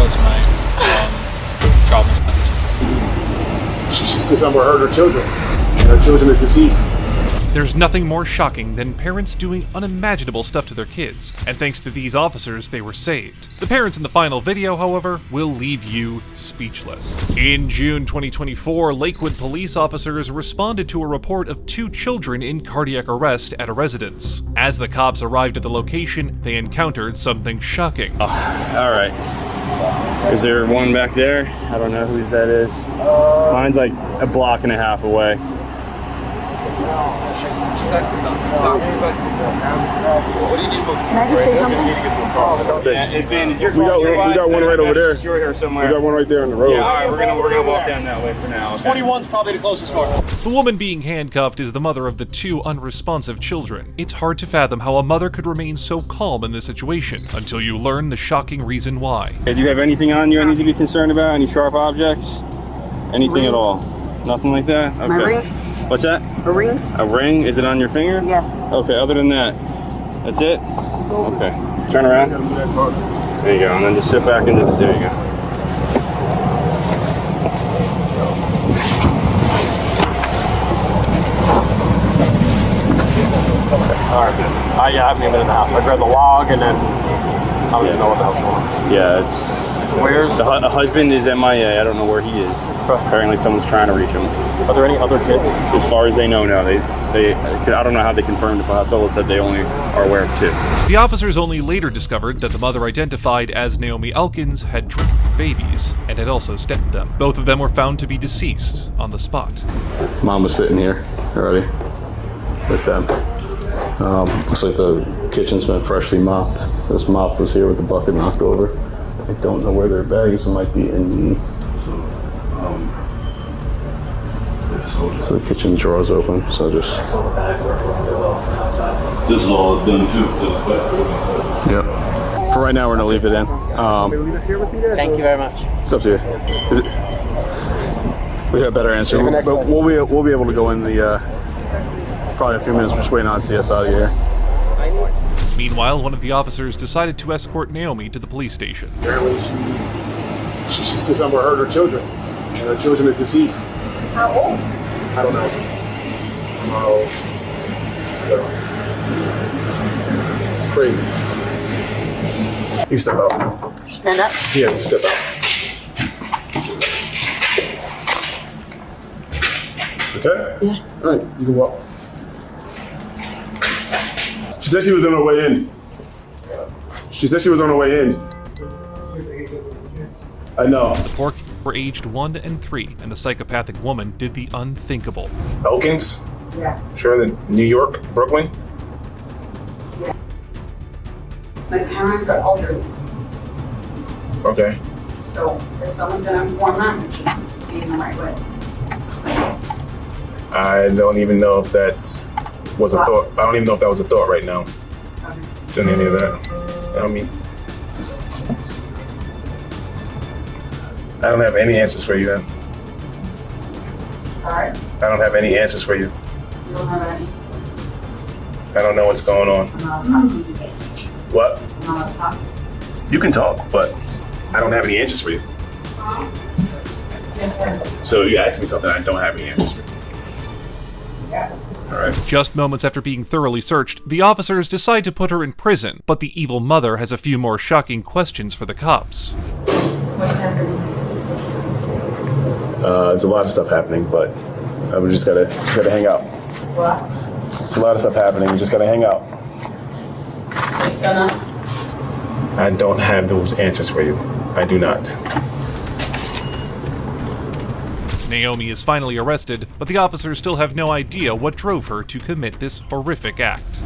video tonight. Child molestation. She said something hurt her children. And her children are deceased. There's nothing more shocking than parents doing unimaginable stuff to their kids, and thanks to these officers, they were saved. The parents in the final video, however, will leave you speechless. In June 2024, Lakewood police officers responded to a report of 2 children in cardiac arrest at a residence. As the cops arrived at the location, they encountered something shocking. All right. Is there one back there? I don't know whose that is. Mine's like a block and a half away. What do you need? We got one right over there. You're here somewhere. We got one right there on the road. Yeah, all right, we're gonna walk down that way for now. Okay. 21's probably the closest car. The woman being handcuffed is the mother of the 2 unresponsive children. It's hard to fathom how a mother could remain so calm in this situation until you learn the shocking reason why. Do you have anything on you I need to be concerned about? Any sharp objects? Anything at all? Nothing like that? Okay. My ring? What's that? A ring? A ring? Is it on your finger? Yeah. Okay, other than that, that's it? Okay. Turn around. There you go, and then just sit back into this. There you go. Alright, yeah, I haven't even been in the house. I grabbed the log and then I don't even know what the hell's going on. Yeah, Where's the husband is MIA. I don't know where he is. Apparently someone's trying to reach him. Are there any other kids? As far as they know, no. They I don't know how they confirmed it, but that's all it said. They only are aware of 2. The officers only later discovered that the mother identified as Naomi Elkins had tricked babies and had also stepped them. Both of them were found to be deceased on the spot. Mom was sitting here already with them. Looks like the kitchen's been freshly mopped. This mop was here with the bucket knocked over. I don't know where their bags might be in the... So the kitchen drawer's open, so just... This is all done too. Yep. For right now, we're gonna leave it in. Thank you very much. It's up to you. We have a better answer, but we'll be able to go in the... probably in a few minutes. We're just waiting on CS out of here. Meanwhile, one of the officers decided to escort Naomi to the police station. Apparently, she said something hurt her children. And her children are deceased. How old? I don't know. Crazy. You step out. Stand up. Yeah, you step out. Okay? Yeah. All right, you can walk. She said she was on her way in. She said she was on her way in. I know. The poor kids were aged 1 and 3, and the psychopathic woman did the unthinkable. Elkins? Yeah. Sure, in New York, Brooklyn? Yeah. My parents are elderly, Okay. so if someone's gonna inform them, it should be in the right way. I don't even know if that was a thought. I don't even know if that was a thought right now. Okay. Doing any of that. I mean, I don't have any answers for you then. Sorry? I don't have any answers for you. You don't have any? I don't know what's going on. I'm not talking. What? I'm not talking. You can talk, but I don't have any answers for you. So you asked me something, I don't have any answers for you. Yeah. All right. Just moments after being thoroughly searched, the officers decide to put her in prison, but the evil mother has a few more shocking questions for the cops. What's happening? There's a lot of stuff happening, but we just gotta hang out. What? There's a lot of stuff happening. We just gotta hang out. What's going on? I don't have those answers for you. I do not. Naomi is finally arrested, but the officers still have no idea what drove her to commit this horrific act.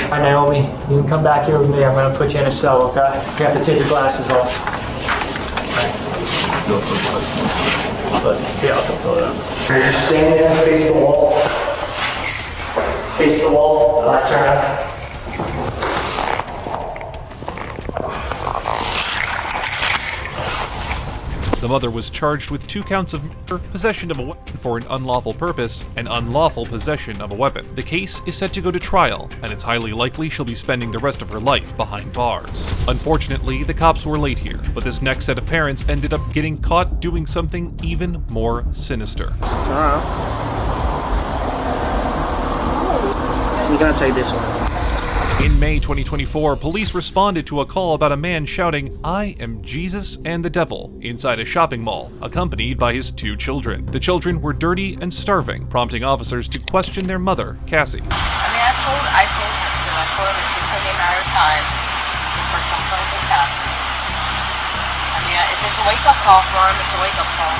Hi Naomi, you can come back here with me. I'm going to put you in a cell, okay? You have to take your glasses off. But, yeah, I'll fill it up. You're just stand there, face the wall. Face the wall, turn up. The mother was charged with 2 counts of murder, possession of a weapon for an unlawful purpose, and unlawful possession of a weapon. The case is set to go to trial, and it's highly likely she'll be spending the rest of her life behind bars. Unfortunately, the cops were late here, but this next set of parents ended up getting caught doing something even more sinister. You're gonna take this one. In May 2024, police responded to a call about a man shouting, "I am Jesus and the devil," inside a shopping mall, accompanied by his 2 children. The children were dirty and starving, prompting officers to question their mother, Cassie. I told him it's just gonna be a matter of time before something like this happens. If it's a wake-up call for him, it's a wake-up call.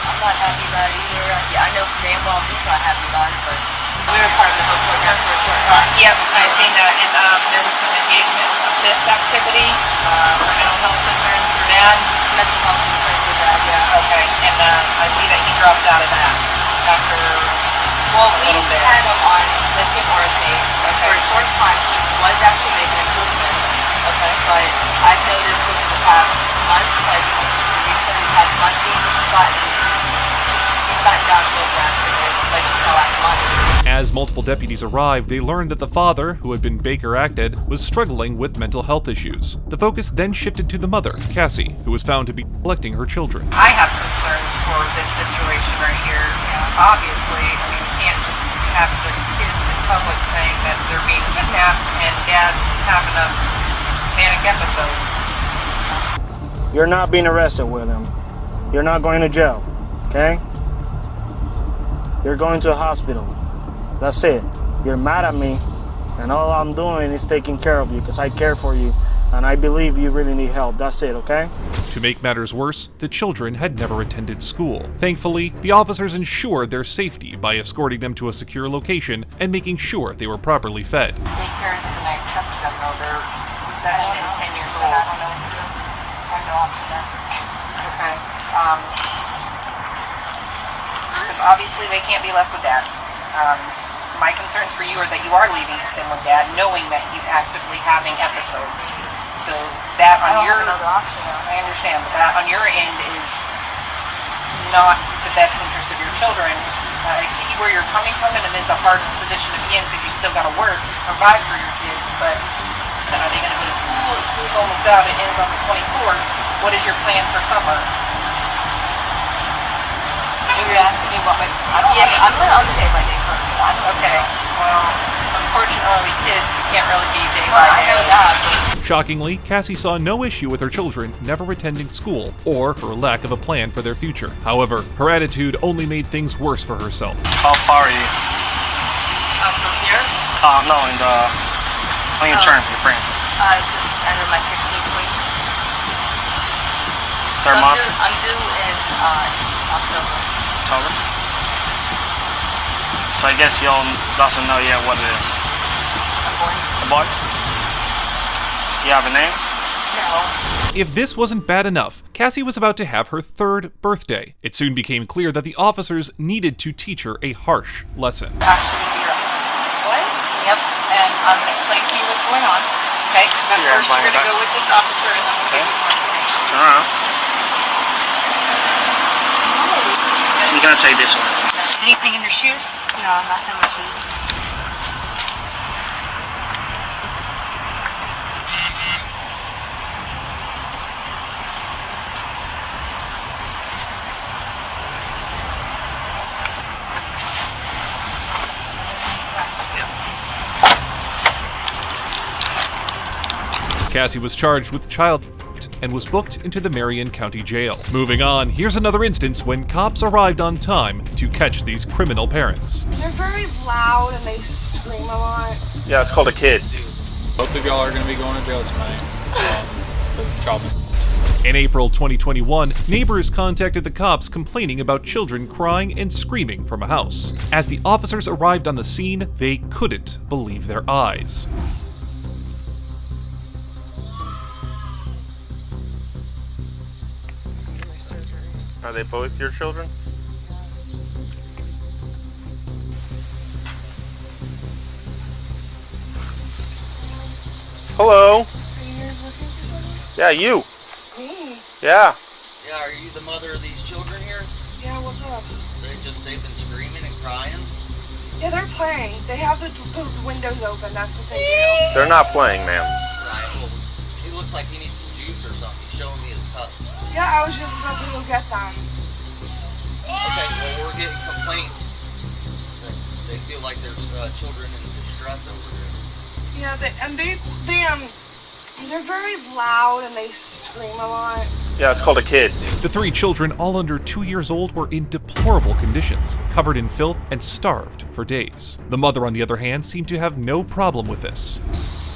I'm not happy about it either. I know damn well he's not happy about it, but we were part of the whole program for a short time. Yep, I seen that, and there was some engagement with some this activity for mental health concerns for Dad. Mental health concerns with Dad, yeah. Okay, and I see that he dropped out of that after we had him on lithium orotate for a short time. He was actually making improvements. Okay, but I've noticed over the past month, like recently the past month, he's gotten down real drastically, like just the last month. As multiple deputies arrived, they learned that the father, who had been Baker acted, was struggling with mental health issues. The focus then shifted to the mother, Cassie, who was found to be neglecting her children. I have concerns for this situation right here. Obviously, we can't just have the kids in public saying that they're being kidnapped and Dad's having a manic episode. You're not being arrested with him. You're not going to jail, okay? You're going to a hospital. That's it. You're mad at me, and all I'm doing is taking care of you because I care for you, and I believe you really need help. That's it, okay? To make matters worse, the children had never attended school. Thankfully, the officers ensured their safety by escorting them to a secure location and making sure they were properly fed. Daycare isn't going to accept them, though. They're 7 and 10 years old. I don't know what to do. I have no option there. Okay. Because obviously they can't be left with Dad. My concerns for you are that you are leaving them with Dad, knowing that he's actively having episodes. So that on your another option. I understand, but that on your end is not the best interest of your children. I see where you're coming from, and it is a hard position to be in because you still got to work to provide for your kids. But then are they going to go to school? School's almost out. It ends on the 24th. What is your plan for summer? You're asking me what my... I'm going to undertake my day first. Okay. Well, unfortunately, kids, you can't really be day by day. I know that. Shockingly, Cassie saw no issue with her children never attending school or her lack of a plan for their future. However, her attitude only made things worse for herself. How far are you? From here? No, on your turn, your friend. I just entered my 16th week. Third month? I'm due in October. October? So I guess y'all doesn't know yet what it is. A boy. A boy? Do you have a name? No. If this wasn't bad enough, Cassie was about to have her 3rd birthday. It soon became clear that the officers needed to teach her a harsh lesson. Actually, you're arrested. What? Yep. And I'm going to explain to you what's going on. Okay? But Yeah, first, you're going to go with this officer, and then we'll give you more information. Turn around. You're gonna take this one. Anything in your shoes? No, nothing in my shoes. Cassie was charged with child and was booked into the Marion County Jail. Moving on, here's another instance when cops arrived on time to catch these criminal parents. They're very loud and they scream a lot. Yeah, it's called a kid. Both of y'all are going to be going to jail tonight for child abuse. In April 2021, neighbors contacted the cops complaining about children crying and screaming from a house. As the officers arrived on the scene, they couldn't believe their eyes. Are they both your children? Hello? Are you guys looking for something? Yeah, you. Yeah. Yeah, are you the mother of these children here? Yeah, what's up? They've been screaming and crying? Yeah, they're playing. They have the windows open. That's what they do. They're not playing, ma'am. Right, well, he looks like he needs some juice or something. He's showing me his cup. Yeah, I was just about to go get them. Okay, well, we're getting complaints. They feel like there's children in distress over there. Yeah, they're very loud and they scream a lot. Yeah, it's called a kid. The 3 children, all under 2 years old, were in deplorable conditions, covered in filth and starved for days. The mother, on the other hand, seemed to have no problem with this.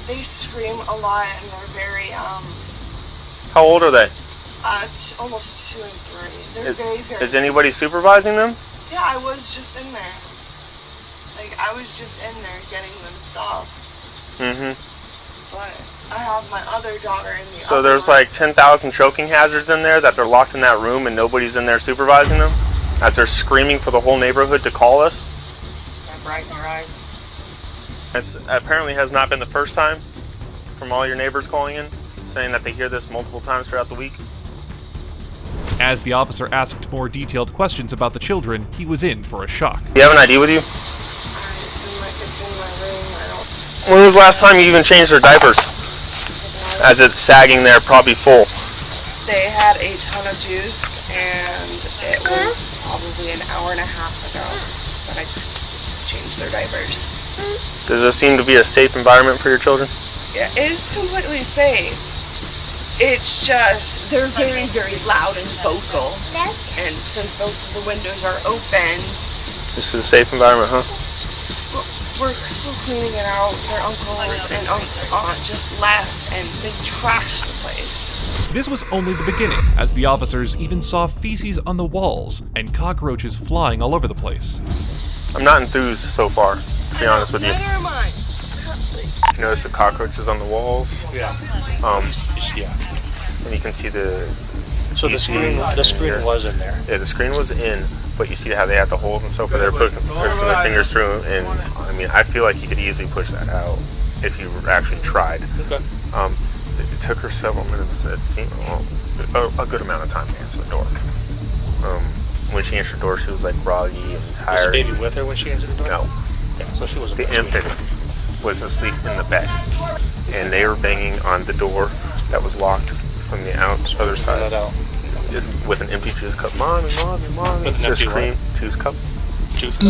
They scream a lot and they're very, How old are they? almost 2 and 3. They're very Is anybody supervising them? Yeah, I was just in there. Like, I was just in there getting them stuff. But I have my other daughter in the So there's like 10,000 choking hazards in there that they're locked in that room and nobody's in there supervising them? As they're screaming for the whole neighborhood to call us? Is that bright in your eyes? This apparently has not been the first time from all your neighbors calling in, saying that they hear this multiple times throughout the week. As the officer asked more detailed questions about the children, he was in for a shock. Do you have an ID with you? It's in my room. I don't... When was the last time you even changed their diapers? As it's sagging there, probably full. They had a ton of juice, and it was probably an hour and a half ago that I changed their diapers. Does this seem to be a safe environment for your children? Yeah, it's completely safe. It's just, they're very, very loud and vocal. And since both of the windows are opened... This is a safe environment, huh? We're still cleaning it out. Their uncles and aunt just left and they trashed the place. This was only the beginning, as the officers even saw feces on the walls and cockroaches flying all over the place. I'm not enthused so far, to be honest with you. Neither am I. You notice the cockroaches on the walls? Yeah. Yeah. And you can see the... So the screen was in there. Yeah, the screen was in, but you see how they had the holes and so forth. They're pushing their fingers through, and I mean, I feel like you could easily push that out if you actually tried. Okay. It took her several minutes to, it seemed, a good amount of time to answer the door. When she answered the door, she was like groggy and tired. Was the baby with her when she answered the door? No. Yeah, so she wasn't. The infant was asleep in the bed, and they were banging on the door that was locked from the other side. With an empty juice cup. Mommy. With an empty cream juice cup. Juice cup?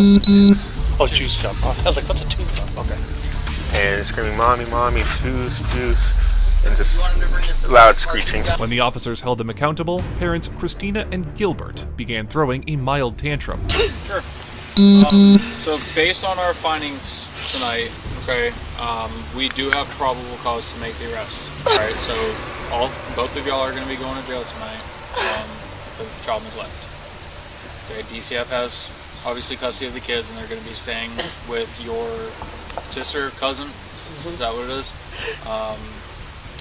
Oh, juice cup. I was like, what's a juice cup? Okay. And screaming, mommy, juice, and just loud screeching. When the officers held them accountable, parents Christina and Gilbert began throwing a mild tantrum. Sure. So based on our findings tonight, okay, we do have probable cause to make the arrest. All right, so both of y'all are going to be going to jail tonight for child neglect. Okay, DCF has obviously custody of the kids, and they're going to be staying with your sister, cousin. Is that what it is?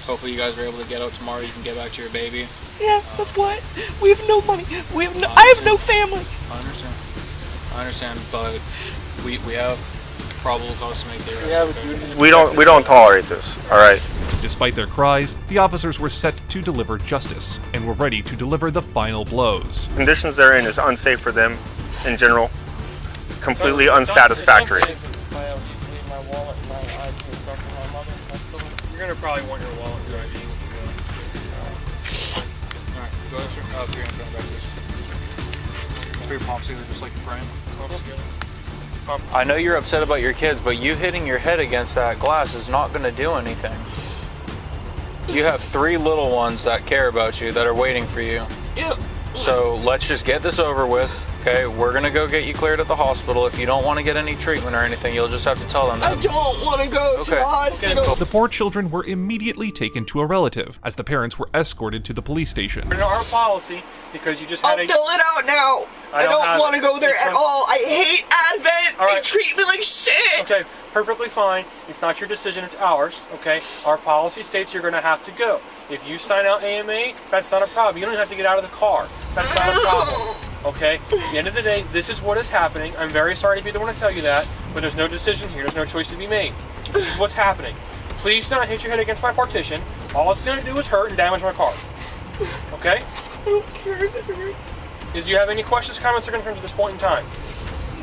Hopefully you guys are able to get out tomorrow. You can get back to your baby. Yeah, with what? We have no money. I have no family. I understand, but we have probable cause to make the arrest. Okay? We don't tolerate this. All right. Despite their cries, the officers were set to deliver justice and were ready to deliver the final blows. Conditions they're in is unsafe for them in general. Completely unsatisfactory. You're gonna probably want your wallet and your ID. Alright, go ahead, sir. Oh, you're gonna come back this. Put your palms together just like you're praying. I know you're upset about your kids, but you hitting your head against that glass is not gonna do anything. You have 3 little ones that care about you, that are waiting for you. Yep. So let's just get this over with. Okay, we're gonna go get you cleared at the hospital. If you don't want to get any treatment or anything, you'll just have to tell them that. I don't want to go to the hospital. The poor children were immediately taken to a relative, as the parents were escorted to the police station. Our policy, because you just had I'll fill it out now. I don't want to go there at all. I hate Advent. They treat me like shit. Okay, perfectly fine. It's not your decision, it's ours, okay? Our policy states you're going to have to go. If you sign out AMA, that's not a problem. You don't even have to get out of the car. That's not a problem, okay? At the end of the day, this is what is happening. I'm very sorry to be the one to tell you that, but there's no decision here. There's no choice to be made. This is what's happening. Please do not hit your head against my partition. All it's going to do is hurt and damage my car, okay? Okay? I don't care if it hurts. Do you have any questions, comments, or concerns at this point in time?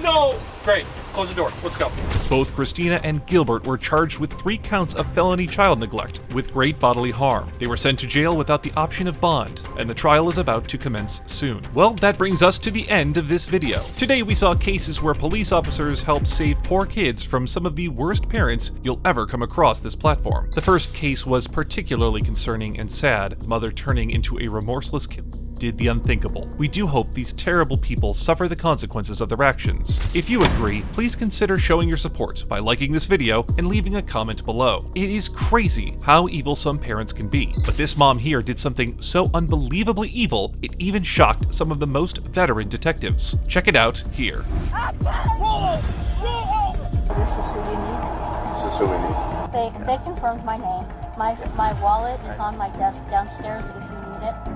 No. Great. Close the door. Let's go. Both Christina and Gilbert were charged with 3 counts of felony child neglect with great bodily harm. They were sent to jail without the option of bond, and the trial is about to commence soon. Well, that brings us to the end of this video. Today we saw cases where police officers helped save poor kids from some of the worst parents you'll ever come across this platform. The first case was particularly concerning and sad, mother turning into a remorseless killer. Did the unthinkable. We do hope these terrible people suffer the consequences of their actions. If you agree, please consider showing your support by liking this video and leaving a comment below. It is crazy how evil some parents can be, but this mom here did something so unbelievably evil, it even shocked some of the most veteran detectives. Check it out here. This is who you need. This is who we need. They confirmed my name. My wallet is on my desk downstairs if you need it.